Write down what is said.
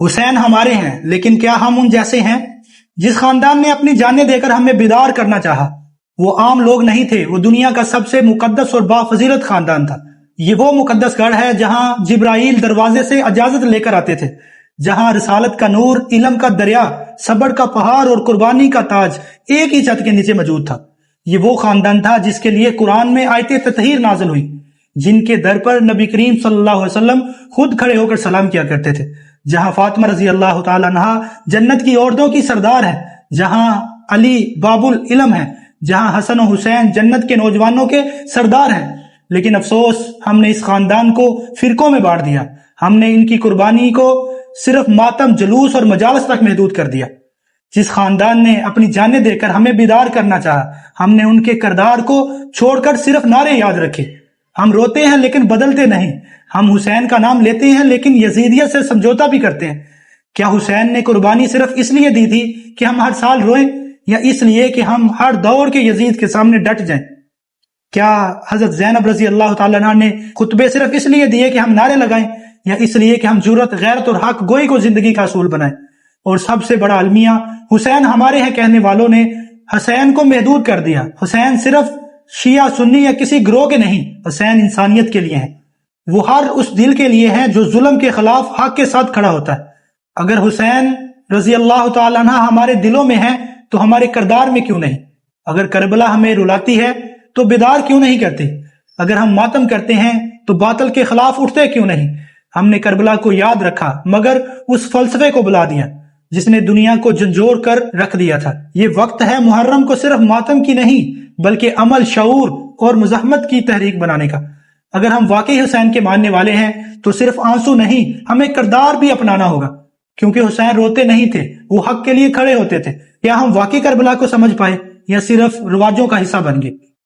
حسین ہمارے ہیں، لیکن کیا ہم ان جیسے ہیں؟ جس خاندان نے اپنی جانیں دے کر ہمیں بیدار کرنا چاہا، وہ عام لوگ نہیں تھے، وہ دنیا کا سب سے مقدس اور بافضیلت خاندان تھا۔ یہ وہ مقدس گڑھ ہے جہاں جبرائیل دروازے سے اجازت لے کر آتے تھے، جہاں رسالت کا نور، علم کا دریا، صبر کا پہاڑ اور قربانی کا تاج ایک ہی چھت کے نیچے موجود تھا۔ یہ وہ خاندان تھا جس کے لیے قرآن میں آیت تطہیر نازل ہوئی، جن کے در پر نبی کریم صلی اللہ علیہ وسلم خود کھڑے ہو کر سلام کیا کرتے تھے، جہاں فاطمہ رضی اللہ تعالی عنہا جنت کی عورتوں کی سردار ہے، جہاں علی باب العلم ہے، جہاں حسن و حسین جنت کے نوجوانوں کے سردار ہیں۔ لیکن افسوس، ہم نے اس خاندان کو فرقوں میں بانٹ دیا۔ ہم نے ان کی قربانی کو صرف ماتم، جلوس اور مجالس تک محدود کر دیا۔ جس خاندان نے اپنی جانیں دے کر ہمیں بیدار کرنا چاہا، ہم نے ان کے کردار کو چھوڑ کر صرف نعرے یاد رکھے۔ ہم روتے ہیں لیکن بدلتے نہیں، ہم حسین کا نام لیتے ہیں لیکن یزیدیت سے سمجھوتا بھی کرتے ہیں۔ کیا حسین نے قربانی صرف اس لیے دی تھی کہ ہم ہر سال روئیں، یا اس لیے کہ ہم ہر دور کے یزید کے سامنے ڈٹ جائیں؟ کیا حضرت زینب رضی اللہ تعالیٰ عنہ نے خطبے صرف اس لیے دیے کہ ہم نعرے لگائیں، یا اس لیے کہ ہم جرأت، غیرت اور حق گوئی کو زندگی کا اصول بنائیں؟ اور سب سے بڑا المیہ، حسین ہمارے ہیں کہنے والوں نے حسین کو محدود کر دیا۔ حسین صرف شیعہ، سنی یا کسی گروہ کے نہیں، حسین انسانیت کے لیے ہیں۔ وہ ہر اس دل کے لیے ہیں جو ظلم کے خلاف حق کے ساتھ کھڑا ہوتا ہے۔ اگر حسین رضی اللہ تعالیٰ عنہ ہمارے دلوں میں ہیں تو ہمارے کردار میں کیوں نہیں؟ اگر کربلا ہمیں رلاتی ہے تو بیدار کیوں نہیں کرتے؟ اگر ہم ماتم کرتے ہیں تو باطل کے خلاف اٹھتے کیوں نہیں؟ ہم نے کربلا کو یاد رکھا، مگر اس فلسفے کو بلا دیا جس نے دنیا کو جھنجھوڑ کر رکھ دیا تھا۔ یہ وقت ہے محرم کو صرف ماتم کی نہیں بلکہ عمل، شعور اور مزاحمت کی تحریک بنانے کا۔ اگر ہم واقعی حسین کے ماننے والے ہیں تو صرف آنسو نہیں، ہمیں کردار بھی اپنانا ہوگا، کیونکہ حسین روتے نہیں تھے، وہ حق کے لیے کھڑے ہوتے تھے۔ کیا ہم واقعی کربلا کو سمجھ پائے یا صرف رواجوں کا حصہ بن گئے؟